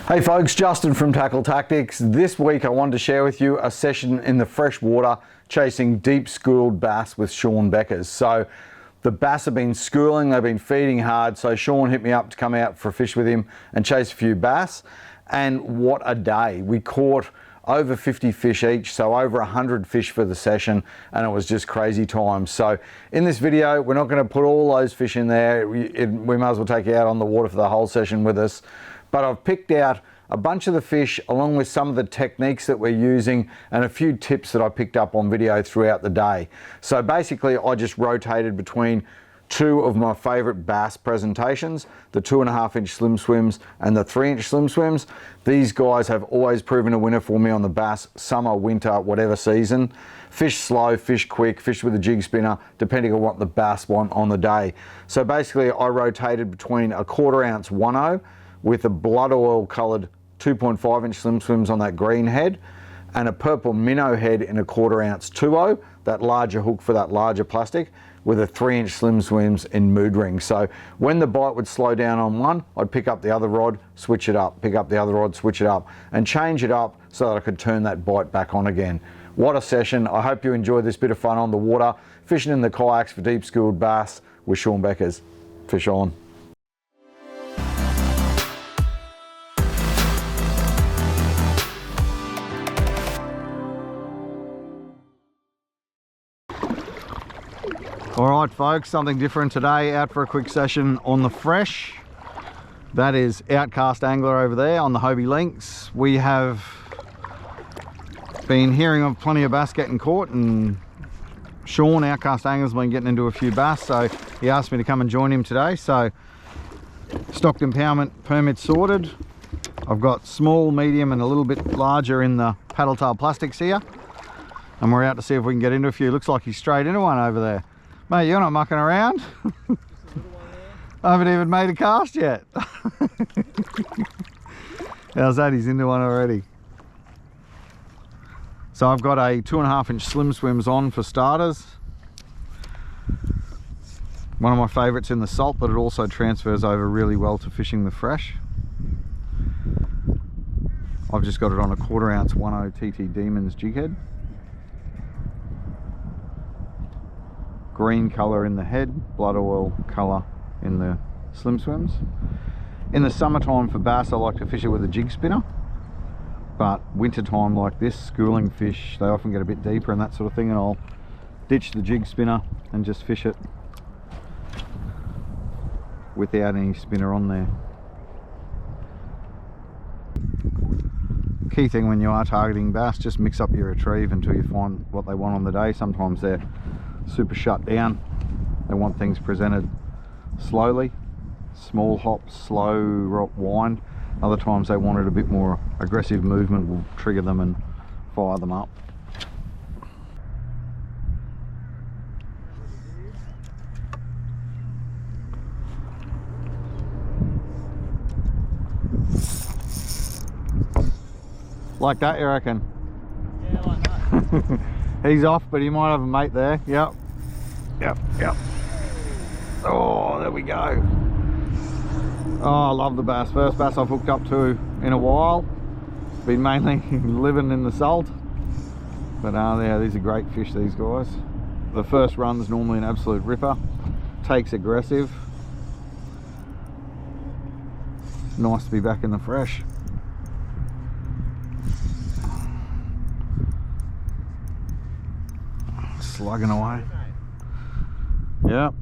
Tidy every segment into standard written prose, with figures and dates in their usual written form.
Hey folks, Justin from Tackle Tactics. This week I wanted to share with you a session in the fresh water chasing deep schooled bass with Bekkers. So the bass have been schooling, they've been feeding hard, so Sean hit me up to come out for a fish with him and chase a few bass. And what a day. We caught over 50 fish each, so over 100 fish for the session, and it was just crazy times. So in this video, we're not going to put all those fish in there. We might as well take you out on the water for the whole session with us. But I've picked out a bunch of the fish along with some of the techniques that we're using and a few tips that I picked up on video throughout the day. So basically I just rotated between two of my favorite bass presentations, the 2.5 inch slim swims and the 3 inch slim swims. These guys have always proven a winner for me on the bass, summer, winter, whatever season. Fish slow, fish quick, fish with a jig spinner, depending on what the bass want on the day. So basically I rotated between a 1/4 ounce 1/0 with a blood oil coloured 2.5 inch slim swims on that green head and a purple minnow head in a 1/4 ounce 2/0, that larger hook for that larger plastic, with a 3 inch slim swims in mood ring. So when the bite would slow down on one, I'd pick up the other rod, switch it up, pick up the other rod, switch it up, and change it up so that I could turn that bite back on again. What a session. I hope you enjoyed this bit of fun on the water, fishing in the kayaks for deep schooled bass with Bekkers. Fish on. Alright folks, something different today, out for a quick session on the fresh. That is Outcast Angler over there on the Hobie Links. We have been hearing of plenty of bass getting caught, and Sean, Outcast Angler's been getting into a few bass, so he asked me to come and join him today. So stocked impoundment permit sorted. I've got small, medium and a little bit larger in the paddle tail plastics here, and we're out to see if we can get into a few. Looks like he's straight into one over there. Mate, you're not mucking around. I haven't even made a cast yet. How's that? He's into one already. So I've got a 2.5 inch slim swims on for starters. One of my favourites in the salt, but it also transfers over really well to fishing the fresh. I've just got it on a 1/4 ounce 1/0 TT DemonZ Jighead. Green colour in the head, blood oil colour in the slim swims. In the summertime for bass I like to fish it with a jig spinner, but wintertime like this, schooling fish, they often get a bit deeper and that sort of thing, and I'll ditch the jig spinner and just fish it without any spinner on there. Key thing when you are targeting bass, just mix up your retrieve until you find what they want on the day. Sometimes they're super shut down, they want things presented slowly, small hops, slow wind. Other times they wanted a bit more aggressive movement, will trigger them and fire them up. Like that, you reckon? Yeah, like that. He's off, but he might have a mate there. Yep. Oh, there we go. Oh, I love the bass. First bass I've hooked up to in a while. Been mainly living in the salt. But yeah, these are great fish, these guys. The first run's normally an absolute ripper. Takes aggressive. Nice to be back in the fresh. Slugging away. Yep.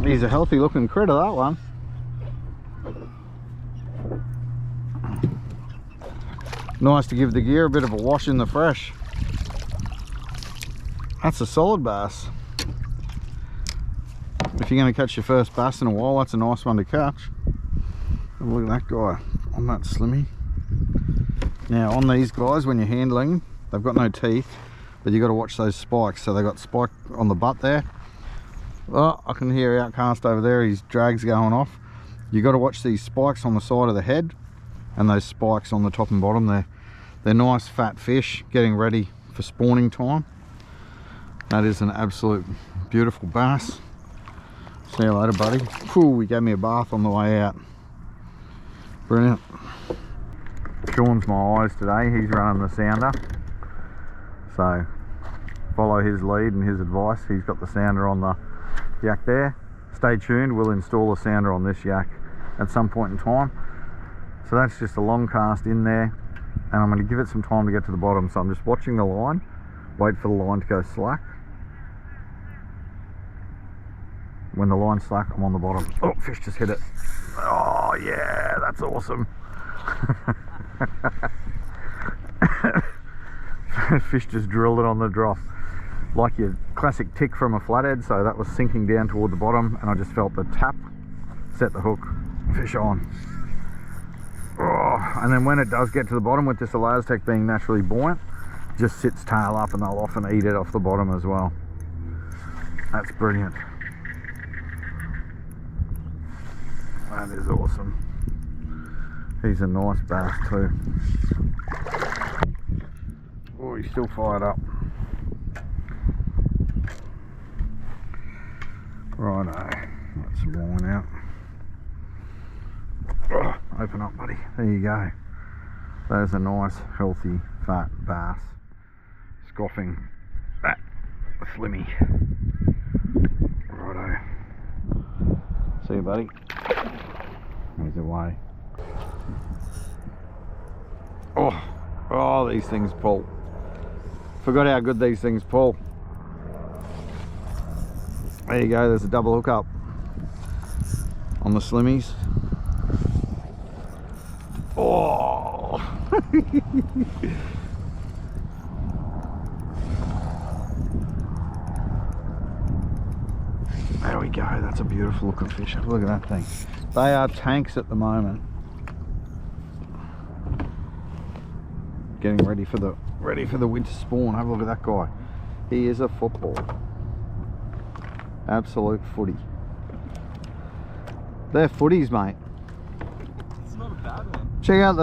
He's a healthy looking critter, that one. Nice to give the gear a bit of a wash in the fresh. That's a solid bass. If you're going to catch your first bass in a while, that's a nice one to catch. Look at that guy on that slimmy. Now on these guys, when you're handling, they've got no teeth, but you got to watch those spikes. So they got spike on the butt there. Oh, I can hear Outcast over there, his drag's going off. You got to watch these spikes on the side of the head and those spikes on the top and bottom there. They're nice fat fish getting ready for spawning time. That is an absolute beautiful bass. See you later, buddy. Whew, he gave me a bath on the way out. Brilliant. Sean's my eyes today. He's running the sounder. So follow his lead and his advice. He's got the sounder on the yak there. Stay tuned. We'll install a sounder on this yak at some point in time. So that's just a long cast in there. And I'm going to give it some time to get to the bottom. So I'm just watching the line. Wait for the line to go slack. When the line's slack, I'm on the bottom. Oh, fish just hit it. Oh yeah, that's awesome. Fish just drilled it on the drop. Like your classic tick from a flathead, so that was sinking down toward the bottom and I just felt the tap, set the hook, fish on. Oh, and then when it does get to the bottom, with this Elastec being naturally buoyant, just sits tail up and they'll often eat it off the bottom as well. That's brilliant. That is awesome. He's a nice bass too. Oh, he's still fired up. Righto, let some line out. Oh, open up, buddy. There you go. There's a nice, healthy, fat bass. Scoffing that slimmy. Righto. See you, buddy. He's away. Oh, these things pull. Forgot how good these things pull. There you go, there's a double hook up on the slimmies. Oh! There we go, that's a beautiful looking fish. Look at that thing. They are tanks at the moment. Getting ready for the winter spawn. Have a look at that guy. He is a football. Absolute footy. They're footies, mate. It's not a bad one. Check out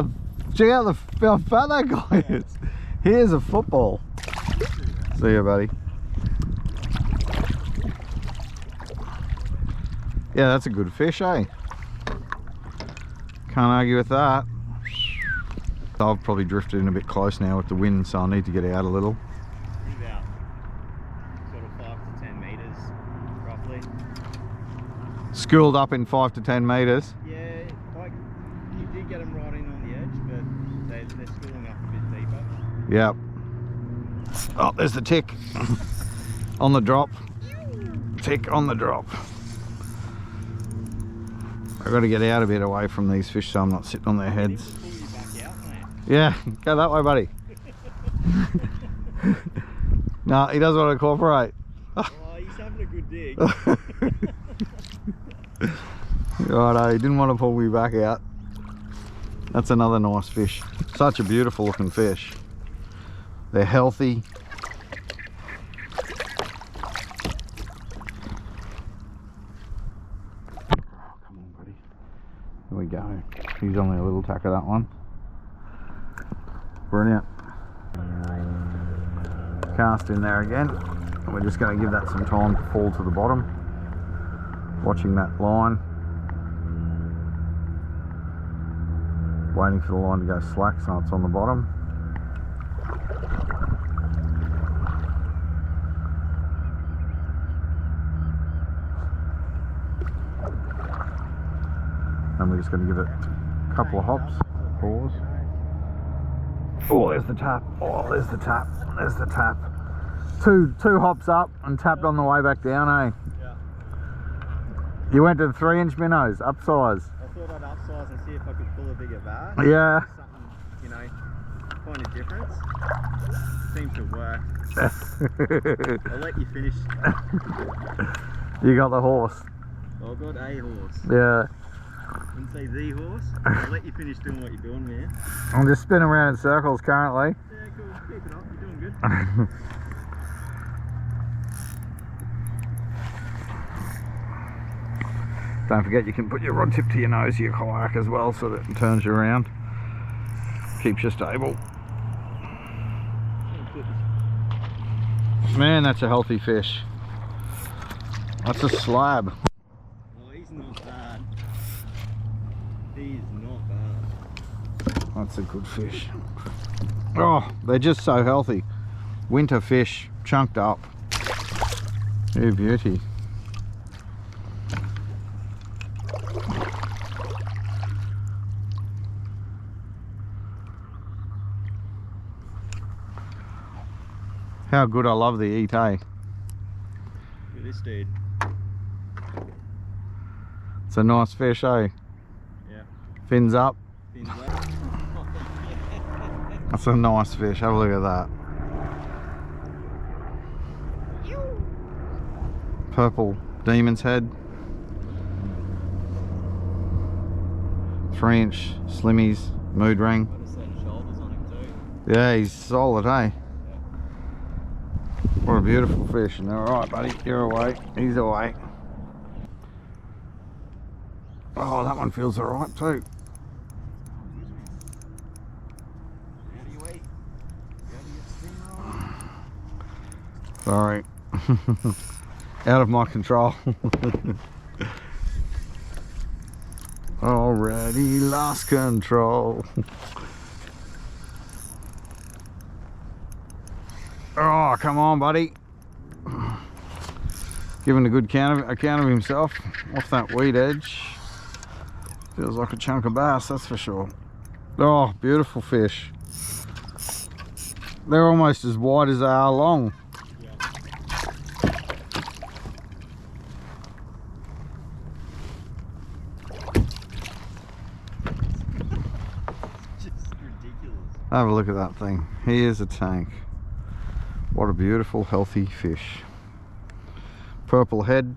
how fat that guy is. He is a football. See ya, buddy. Yeah, that's a good fish, eh? Can't argue with that. I've probably drifted in a bit close now with the wind, so I need to get out a little. About sort of 5 to 10 meters, roughly. Schooled up in 5 to 10 meters. Yeah, like you did get them right in on the edge, but they're schooling up a bit deeper. Yep. Oh, there's the tick on the drop. Tick on the drop. I've got to get out a bit away from these fish so I'm not sitting on their heads. Yeah, go that way, buddy. No, he doesn't want to cooperate. Oh, he's having a good dig. Righto, he didn't want to pull me back out. That's another nice fish. Such a beautiful looking fish. They're healthy. Come on, buddy. There we go. He's only a little tack of that one. Brilliant. Cast in there again. And we're just going to give that some time to fall to the bottom. Watching that line. Waiting for the line to go slack so it's on the bottom. And we're just going to give it a couple of hops. Pause. Oh, there's the tap. Oh, there's the tap. There's the tap. Two hops up and tapped on the way back down, eh? Yeah. You went to the 3-inch minnows, upsize. I thought I'd upsize and see if I could pull a bigger bass. Yeah. Something, you know, find a difference. Seems to work. I'll let you finish. You got the horse. I've got a horse. Yeah. I didn't say the horse. I'll let you finish doing what you're doing, man. I'm just spinning around in circles currently. Yeah, cool. Keep it up. You're doing good. Don't forget you can put your rod tip to your nose of your kayak as well so that it turns you around. Keeps you stable. Man, that's a healthy fish. That's a slab. Oh, he's not bad. He's not bad. that's a good fish. Oh, they're just so healthy. Winter fish, chunked up. You beauty. How good I love the eat, eh? Look at this dude. It's a nice fish, eh? Yeah. Fins up. Fins up. That's a nice fish. Have a look at that. Purple demon's head. 3-inch slimmies, mood ring. Got a set of shoulders on him too. Yeah, he's solid, eh? What a beautiful fish. And alright, buddy, you're away. He's away. Oh, that one feels alright too. How do you eat? How do you steam roll? Sorry. Out of my control. Already lost control. Oh, come on, buddy. Giving a good account of himself off that weed edge. Feels like a chunk of bass, that's for sure. Oh, beautiful fish. They're almost as wide as they are long. Just ridiculous. Have a look at that thing. He is a tank. What a beautiful, healthy fish. Purple head,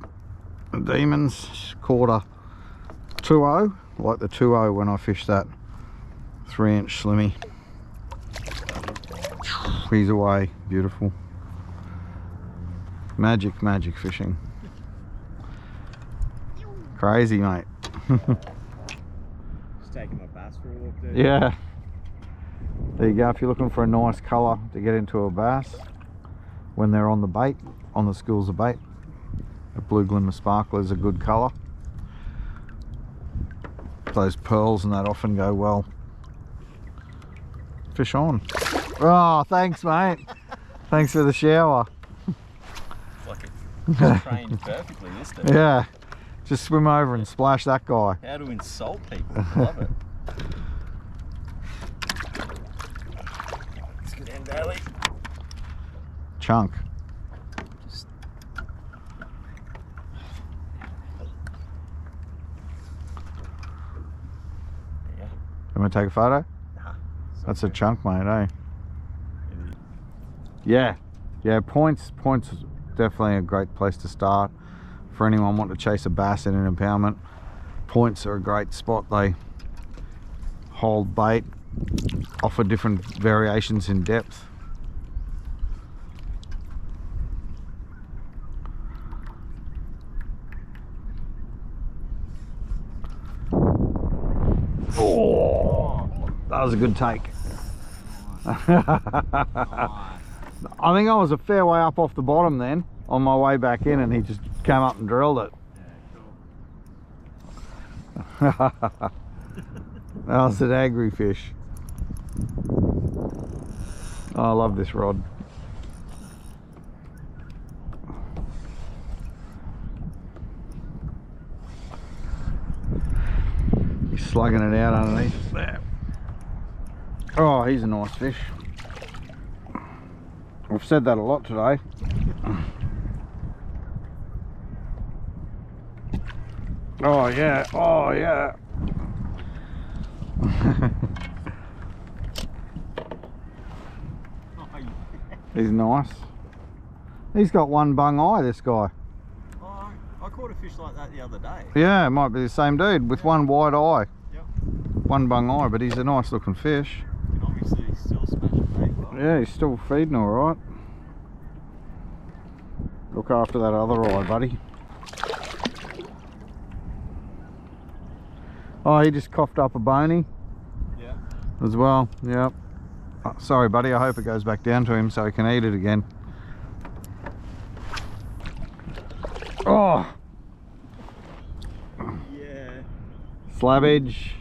demons, quarter 2.0, like the 2.0 when I fished that 3-inch slimmy. He's away, beautiful. Magic fishing. Crazy, mate. Just taking my bass for a walk, dude. Yeah. There you go, if you're looking for a nice colour to get into a bass when they're on the bait, on the schools of bait, a blue glimmer sparkler is a good colour. Those pearls and that often go well. Fish on. Oh, thanks, mate. Thanks for the shower. It's like it's trained perfectly, this dude. Yeah, just swim over and splash that guy. How to insult people. Love it. Let's go down, Daly. Chunk. Just... Yeah. You want to take a photo? Nah. That's a chunk, mate, eh? Yeah, points is definitely a great place to start for anyone wanting to chase a bass in an impoundment. Points are a great spot. They hold bait, offer different variations in depth. Oh, that was a good take. I think I was a fair way up off the bottom then, on my way back in, and he just came up and drilled it. Yeah, cool. That was an angry fish. Oh, I love this rod. He's slugging it out underneath there. Oh, he's a nice fish. I've said that a lot today. Oh yeah, oh yeah. He's nice. He's got one bung eye, this guy. Oh, I caught a fish like that the other day. Yeah, it might be the same dude with one wide eye. Yep. One bung eye, but he's a nice looking fish. And obviously he's still smashing bait well. Yeah, he's still feeding all right. Look after that other eye, buddy. Oh, he just coughed up a bony. Yeah. As well, yep. Oh, sorry, buddy, I hope it goes back down to him so he can eat it again. Oh! Yeah. Slab edge.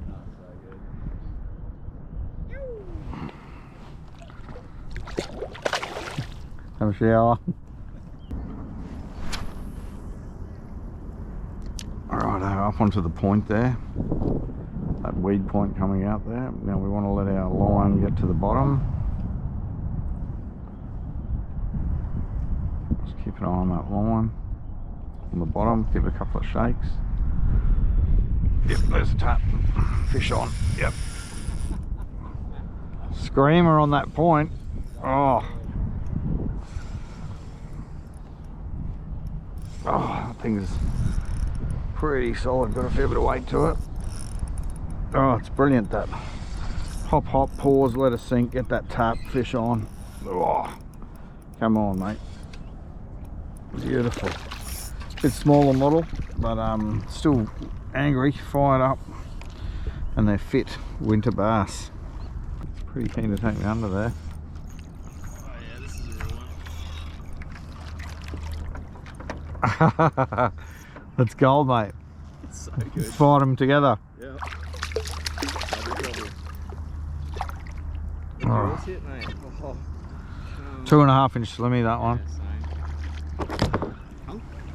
Not so good. Have a shower. Alright, up onto the point there. That weed point coming out there. Now we want to let our line get to the bottom. Just keep an eye on that line. On the bottom, give it a couple of shakes. Yep, there's a tap. Fish on. Yep. Screamer on that point. Oh. Oh, that thing's pretty solid. Got a fair bit of weight to it. Oh, it's brilliant, that. Hop, hop, pause, let it sink, get that tap, fish on. Oh, come on, mate. Beautiful. Bit smaller model, but still angry, fired up, and they're fit winter bass. It's pretty keen to take me under there. Oh yeah, this is a real one. That's gold, mate. It's so good. Fired them together. Yeah. Oh. What's it, mate? Oh. 2.5 inch slimmy, that one. Yeah,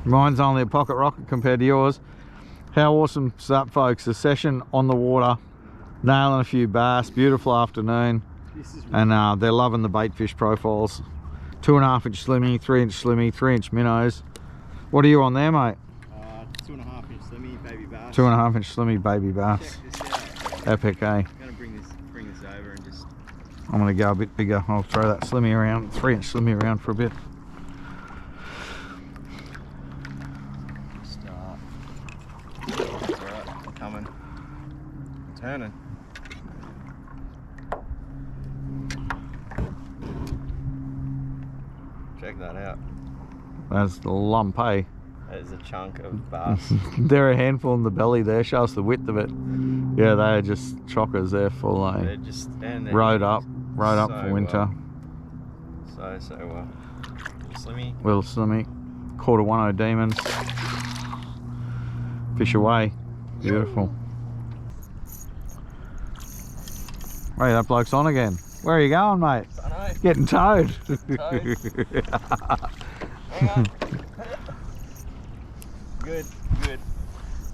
Mine's only a pocket rocket compared to yours. How awesome is that, folks? A session on the water, nailing a few bass, beautiful afternoon. this is And they're loving the bait fish profiles. 2.5 inch slimmy, 3 inch slimmy, 3 inch minnows. What are you on there, mate? 2.5 inch slimmy baby bass. 2.5 inch slimmy baby bass. Check this out. Epic, eh? I'm gonna bring this over and just. I'm gonna go a bit bigger. I'll throw that slimmy around, 3 inch slimmy around for a bit. Alright, I'm coming. I'm turning. Check that out. That's the lump, eh? That is a chunk of bass. They're a handful in the belly there. Show us the width of it. Yeah, they are just chockers. They're full, eh? They're just standing Rode up so for winter. Well. So well. Slimmy. Little slimmy. 1/4 demons. Fish away. Beautiful. Hey, that bloke's on again. Where are you going, mate? I know. Getting towed. Hang on. Good, good.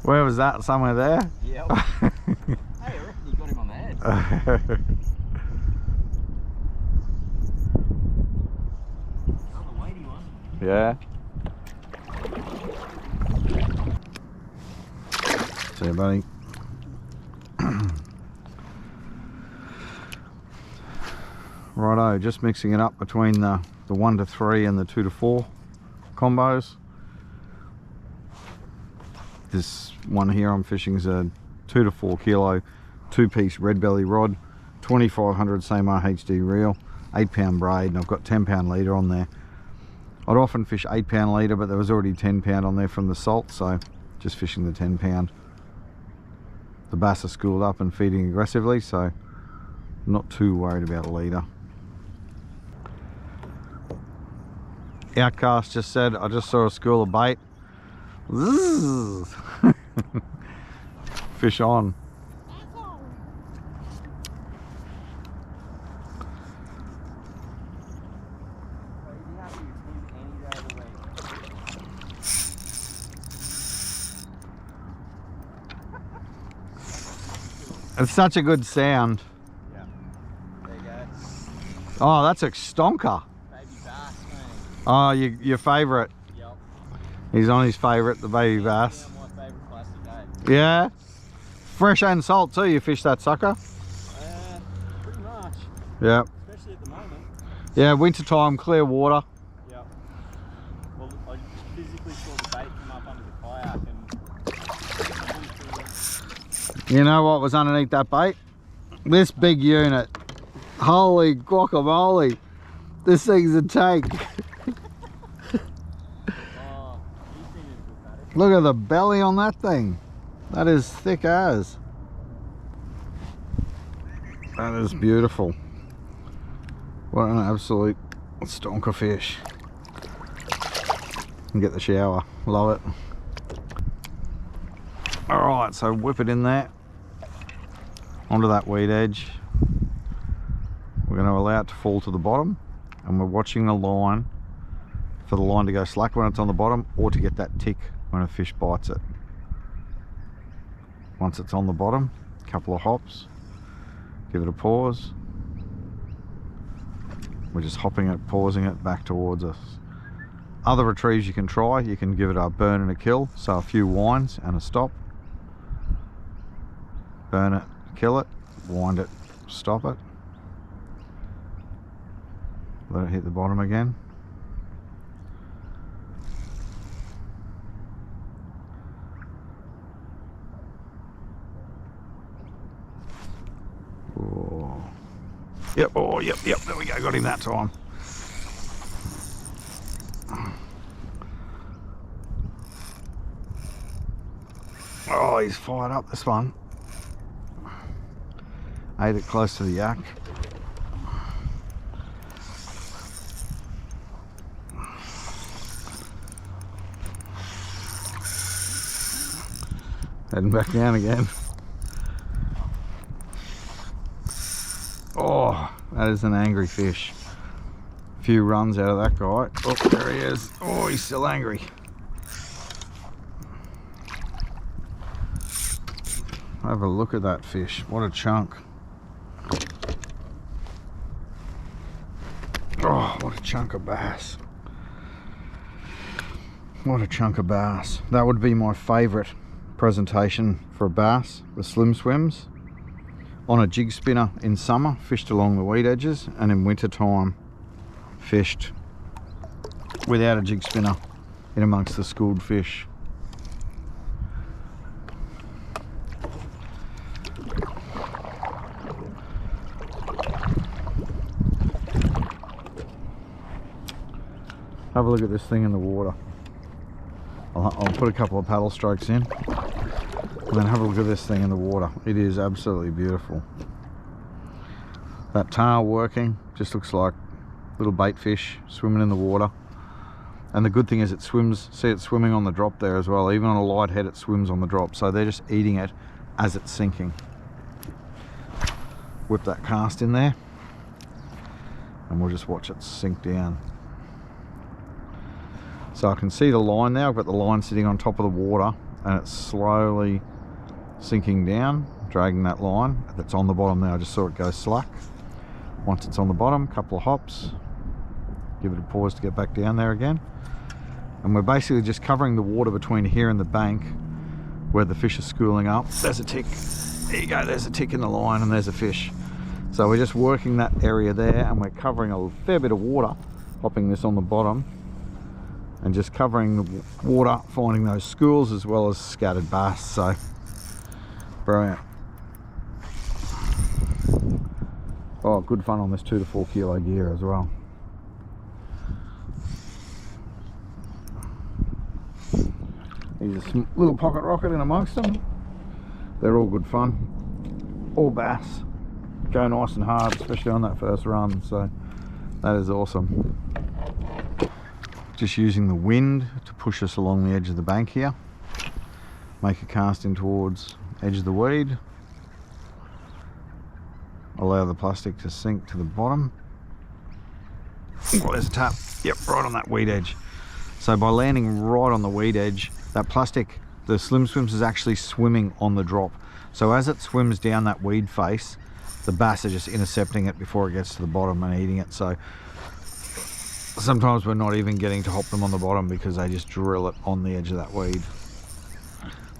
Where was that? Somewhere there? Yep. Hey, I reckon you got him on the head. Another weighty one. Yeah. See you, buddy. Righto, just mixing it up between the 1 to 3 and the 2 to 4 combos. This one here I'm fishing is a 2 to 4 kilo 2-piece red belly rod, 2500 Ceymar HD reel, 8-pound braid, and I've got 10-pound leader on there. I'd often fish 8-pound leader, but there was already 10-pound on there from the salt, so just fishing the 10-pound. The bass are schooled up and feeding aggressively, so not too worried about leader. Outcast just said, I just saw a school of bait. Fish on. It's such a good sound. Yeah. There you go. Oh, that's a stonker. Baby bass, mate. Oh, your favourite. Yep. He's on his favourite, the baby bass. My favourite plastic, Yeah. Fresh and salt too, you fish that sucker? Pretty much. Yeah. Especially at the moment. Yeah, winter time, clear water. Yep. Well, I physically saw the bait come up under the kayak and... You know what was underneath that bait? This big unit. Holy guacamole. This thing's a tank. Look at the belly on that thing. That is thick as. That is beautiful. What an absolute stonker fish. And get the shower. Love it. Alright, so whip it in there. Onto that weed edge. We're going to allow it to fall to the bottom. And we're watching the line for the line to go slack when it's on the bottom, or to get that tick when a fish bites it. Once it's on the bottom, a couple of hops, give it a pause. We're just hopping it, pausing it back towards us. Other retrieves you can try, you can give it a burn and a kill, so a few winds and a stop. Burn it, kill it, wind it, stop it. Let it hit the bottom again. Oh. Yep, oh, yep, there we go, got him that time. Oh, he's fired up, this one. Ate it close to the yak. Heading back down again. Oh, that is an angry fish. A few runs out of that guy. Oh, there he is. Oh, he's still angry. Have a look at that fish. What a chunk. Oh, what a chunk of bass. What a chunk of bass. That would be my favourite presentation for a bass, the slim swims. On a jig spinner in summer, fished along the weed edges, and in winter time, fished without a jig spinner in amongst the schooled fish. Have a look at this thing in the water. I'll put a couple of paddle strokes in, and then have a look at this thing in the water. It is absolutely beautiful. That tail working just looks like little bait fish swimming in the water. And the good thing is it swims, see it swimming on the drop there as well. Even on a light head it swims on the drop, so they're just eating it as it's sinking. Whip that cast in there, and we'll just watch it sink down. So I can see the line now. I've got the line sitting on top of the water, and it's slowly sinking down, dragging that line that's on the bottom now. I just saw it go slack. Once it's on the bottom, couple of hops, give it a pause to get back down there again. And we're basically just covering the water between here and the bank where the fish are schooling up. There's a tick. There you go, there's a tick in the line, and there's a fish. So we're just working that area there, and we're covering a fair bit of water, hopping this on the bottom, and just covering the water, finding those schools as well as scattered bass. So brilliant. Oh, good fun on this 2 to 4 kilo gear as well. Here's a little pocket rocket in amongst them. They're all good fun. All bass. Go nice and hard, especially on that first run. So that is awesome. Just using the wind to push us along the edge of the bank here. Make a cast in towards edge of the weed. Allow the plastic to sink to the bottom. Oh, there's a tap. Yep, right on that weed edge. So by landing right on the weed edge, that plastic, the Slim Swims, is actually swimming on the drop. So as it swims down that weed face, the bass are just intercepting it before it gets to the bottom and eating it. So sometimes we're not even getting to hop them on the bottom because they just drill it on the edge of that weed.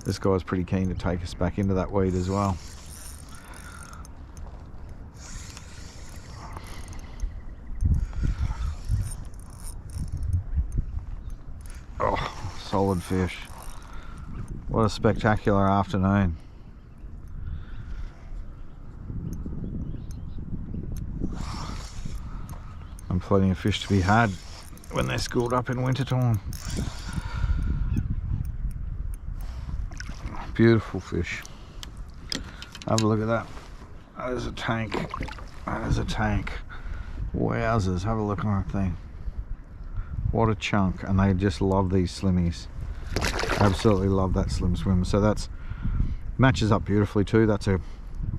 This guy's pretty keen to take us back into that weed as well. Oh, solid fish. What a spectacular afternoon. And plenty of fish to be had when they're schooled up in winter time. Beautiful fish. Have a look at that. That is a tank. That is a tank. Wowzers, have a look on that thing. What a chunk. And they just love these slimmies. Absolutely love that Slim Swim. So that's matches up beautifully too. That's a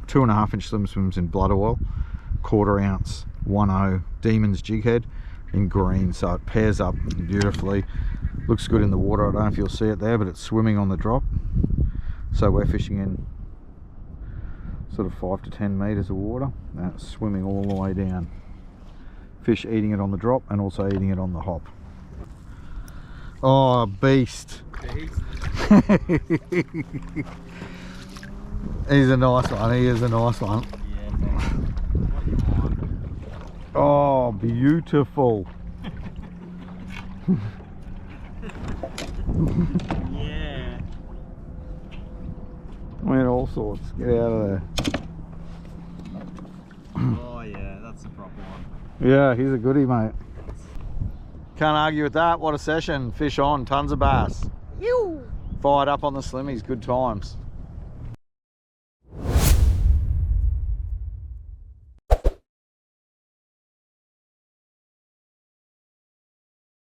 2.5 inch Slim Swims in blood oil, 1/4 ounce 1.0 DemonZ Jighead, in green, so it pairs up beautifully. Looks good in the water. I don't know if you'll see it there, but it's swimming on the drop. So we're fishing in sort of 5 to 10 meters of water, and it's swimming all the way down. Fish eating it on the drop and also eating it on the hop. Oh, beast. He's a nice one. He is a nice one. Oh, beautiful. Yeah. I mean, all sorts. Get out of there. Oh yeah, that's a proper one. Yeah, he's a goodie, mate. Can't argue with that. What a session. Fish on, tons of bass. Fired up on the slimmies, good times.